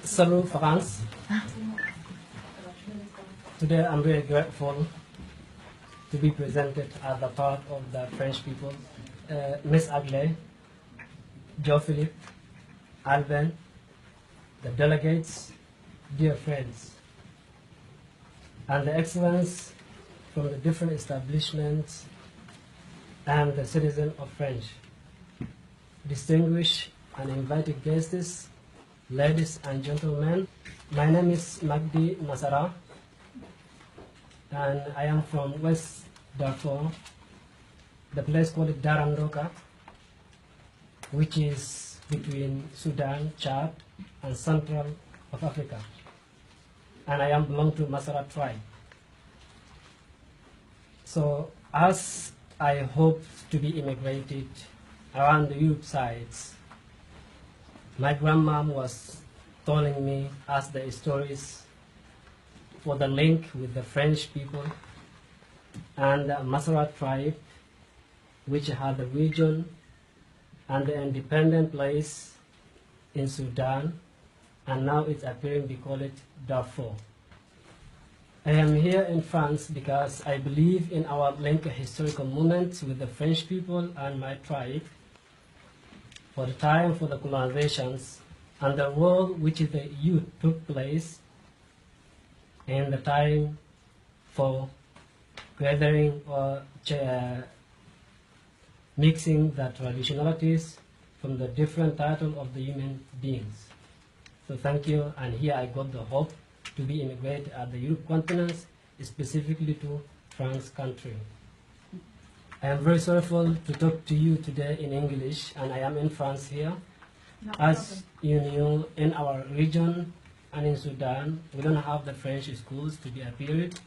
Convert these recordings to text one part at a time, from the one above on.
Salut France. Today I'm very grateful to be presented as the part of the French people. Miss Agley, Joe Philippe, Alban, the delegates, dear friends, and the excellence from the different establishments and the citizens of French, distinguished and invited guests, ladies and gentlemen. My name is Magdi Masara, and I am from West Darfur, the place called Darandoka, which is between Sudan, Chad, and Central of Africa. And I am belong to Masara tribe. So as I hope to be immigrated around the Europe sides, my grandmom was telling me as the stories for the link with the French people and the Masara tribe, which had the region and the independent place in Sudan, and now it's appearing we call it Darfur. I am here in France because I believe in our link historical moments with the French people and my tribe for the time for the colonizations and the role which the youth took place in the time for gathering or mixing the traditionalities from the different title of the human beings. So thank you, and here I got the hope to be immigrated at the Europe continent, specifically to France country. I am very sorrowful to talk to you today in English, and I am in France here. As you know, in our region and in Sudan, we don't have the French schools to be appeared,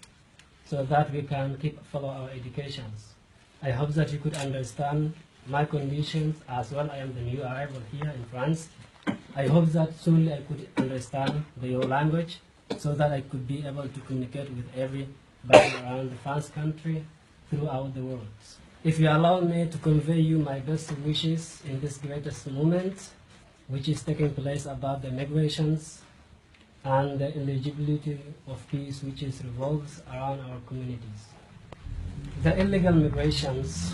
so that we can follow our educations. I hope that you could understand my conditions as well. I am the new arrival here in France. I hope that soon I could understand your language so that I could be able to communicate with everybody around the France country throughout the world. If you allow me to convey you my best wishes in this greatest moment, which is taking place about the migrations and the eligibility of peace which is revolves around our communities. The illegal migrations,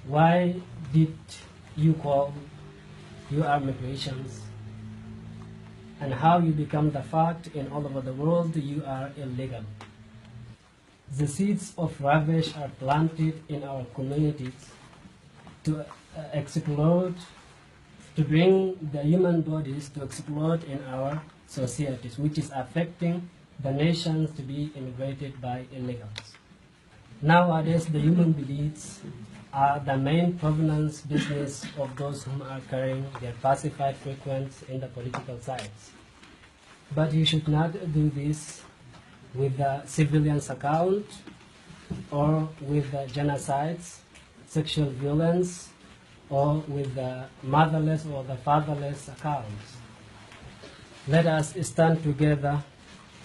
why did you call you are migrations, and how you become the fact in all over the world you are illegal. The seeds of ravage are planted in our communities to explode, to bring the human bodies to explode in our societies, which is affecting the nations to be immigrated by illegals. Nowadays, the human beliefs are the main provenance business of those whom are carrying their pacified frequency in the political sides. But you should not do this with the civilians account or with the genocides, sexual violence, or with the motherless or the fatherless accounts. Let us stand together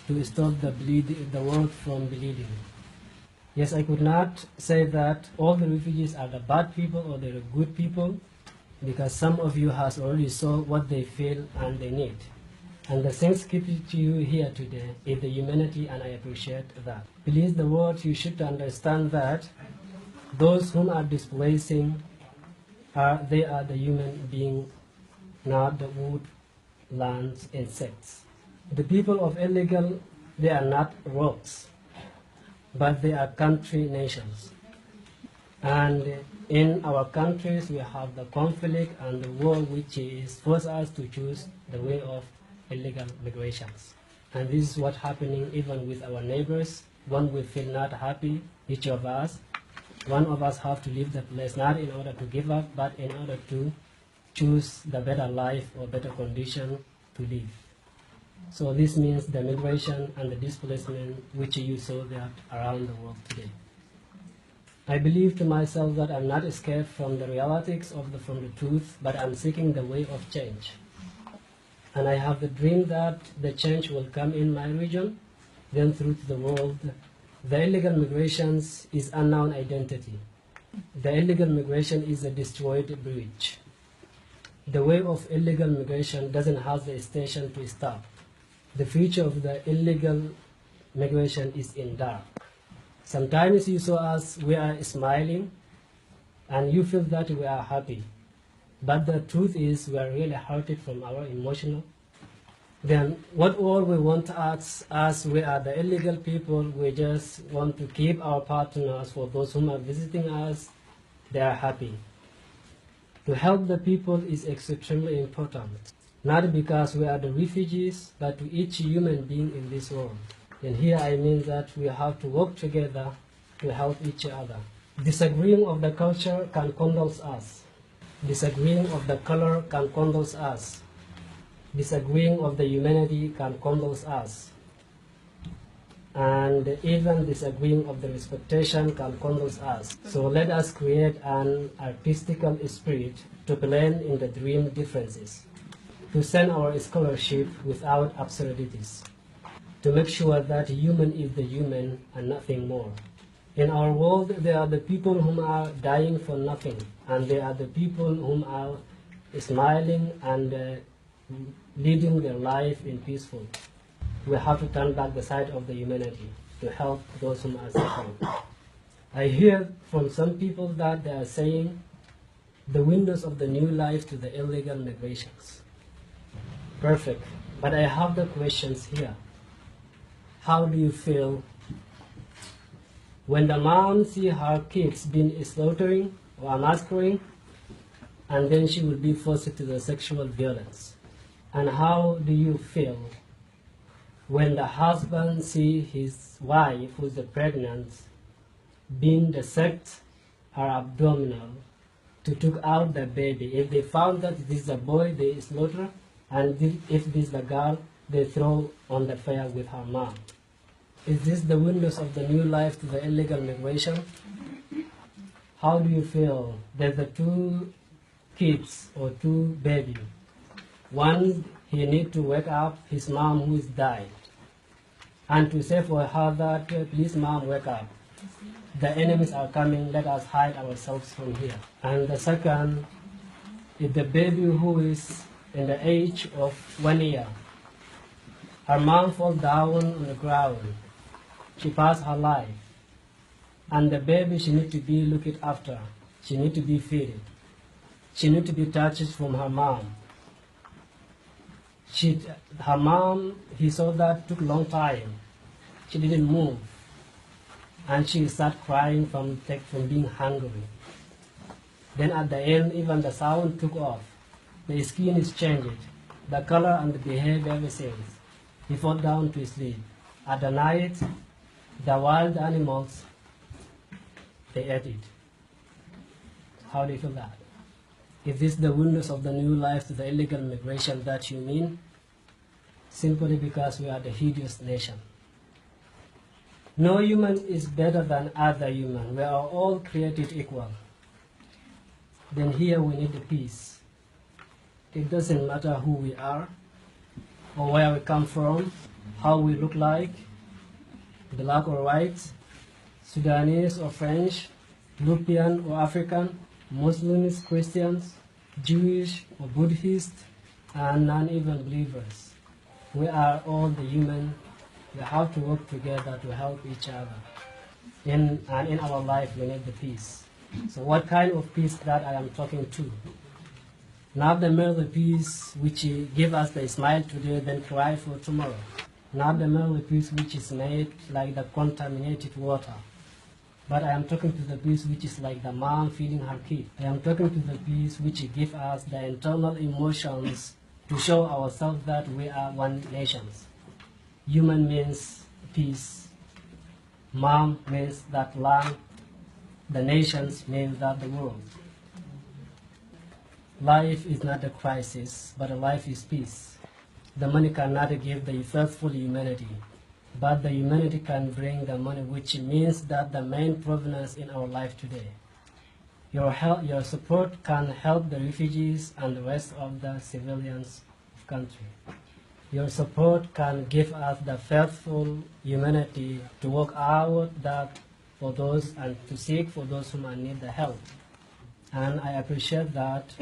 to stop the world from bleeding. Yes, I could not say that all the refugees are the bad people or they're good people, because some of you has already saw what they feel and they need. And the things keep to you here today is the humanity, and I appreciate that. Please, the world, you should understand that those whom are displacing they are the human being, not the wood, lands, insects. The people of illegal, they are not rocks, but they are country nations. And in our countries, we have the conflict and the war, which is force us to choose the way of illegal migrations. And this is what's happening even with our neighbors. When we feel not happy, each of us, one of us have to leave the place, not in order to give up, but in order to choose the better life or better condition to live. So this means the migration and the displacement which you saw that around the world today. I believe to myself that I'm not escaped from the realities from the truth, but I'm seeking the way of change. And I have the dream that the change will come in my region, then through to the world. The illegal migrations is unknown identity. The illegal migration is a destroyed bridge. The wave of illegal migration doesn't have the station to stop. The future of the illegal migration is in dark. Sometimes you saw us, we are smiling, and you feel that we are happy. But the truth is we are really hurted from our emotional. Then what all we want as we are the illegal people, we just want to keep our partners. For those whom are visiting us, they are happy. To help the people is extremely important, not because we are the refugees, but to each human being in this world. And here I mean that we have to work together to help each other. Disagreeing of the culture can condole us. Disagreeing of the color can condole us. Disagreeing of the humanity can condole us. And even disagreeing of the respectation can condole us. So let us create an artistical spirit to blend in the dream differences, to send our scholarship without absurdities, to make sure that human is the human and nothing more. In our world, there are the people whom are dying for nothing, and there are the people whom are smiling and leading their life in peaceful. We have to turn back the side of the humanity to help those whom are suffering. I hear from some people that they are saying the windows of the new life to the illegal migrations. Perfect. But I have the questions here. How do you feel when the mom sees her kids being slaughtering or massacring, and then she will be forced to the sexual violence? And how do you feel when the husband sees his wife, who is pregnant, being dissect her abdominal to take out the baby? If they found that this is a boy, they slaughter, and if this is a girl, they throw on the fire with her mom. Is this the windows of the new life to the illegal migration? How do you feel that the two kids or two babies, one, he need to wake up his mom who is died, and to say for her that, please mom, wake up. The enemies are coming, let us hide ourselves from here. And the second is the baby who is in the age of 1 year. Her mom falls down on the ground. She passed her life. And the baby, she needs to be looked after. She needs to be fed. She needs to be touched from her mom. Her mom, he saw that took a long time. She didn't move. And she started crying from being hungry. Then at the end, even the sound took off. The skin is changed. The color and the behavior, everything. He fell down to sleep. At the night, the wild animals, they ate it. How do you feel that? Is this the windows of the new life to the illegal migration that you mean? Simply because we are the hideous nation. No human is better than other human. We are all created equal. Then here we need the peace. It doesn't matter who we are, or where we come from, how we look like, black or white, Sudanese or French, European or African, Muslims, Christians, Jewish or Buddhist, and non-even believers. We are all the human. We have to work together to help each other. In our life, we need the peace. So what kind of peace that I am talking to? Not the merely peace which give us the smile today, then cry for tomorrow. Not the merely peace which is made like the contaminated water. But I am talking to the peace which is like the mom feeding her kid. I am talking to the peace which give us the internal emotions to show ourselves that we are one nation. Human means peace. Mom means that land. The nations means that the world. Life is not a crisis, but life is peace. The money cannot give the faithful humanity, but the humanity can bring the money, which means that the main provenance in our life today. Your support can help the refugees and the rest of the civilians of country. Your support can give us the faithful humanity to work out that for those and to seek for those who might need the help. And I appreciate that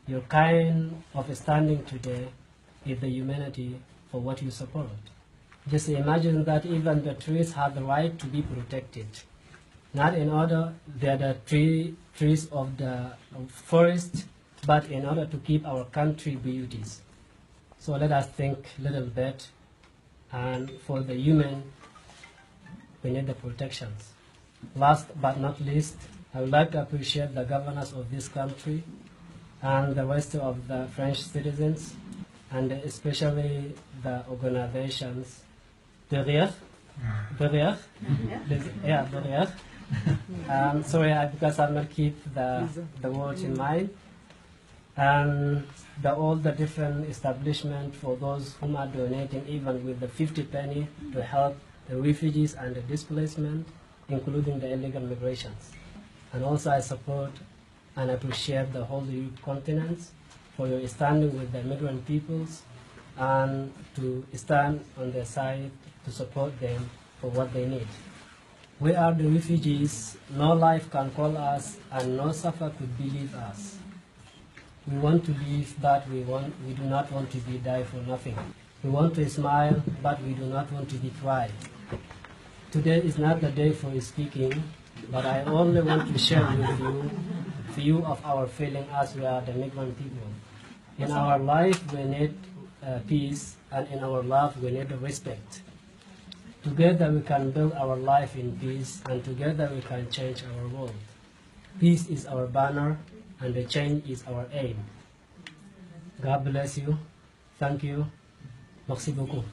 your kind of standing today is the humanity for what you support. Just imagine that even the trees have the right to be protected. Not in order they're the trees of the forest, but in order to keep our country beauties. So let us think a little bit, and for the human, we need the protections. Last but not least, I would like to appreciate the governors of this country and the rest of the French citizens, and especially the organizations, derrière. Sorry, because I'm not keep the words in mind. And all the different establishments for those whom are donating, even with the 50 penny, to help the refugees and the displacement, including the illegal migrations. And also I support and appreciate the whole Europe continent for your standing with the migrant peoples and to stand on their side to support them for what they need. We are the refugees, no life can call us and no suffer could believe us. We want to live, but we do not want to be die for nothing. We want to smile, but we do not want to be cry. Today is not the day for speaking, but I only want to share with you few of our feelings as we are the migrant people. In our life, we need peace, and in our love, we need respect. Together, we can build our life in peace, and together, we can change our world. Peace is our banner, and the change is our aim. God bless you. Thank you. Merci beaucoup.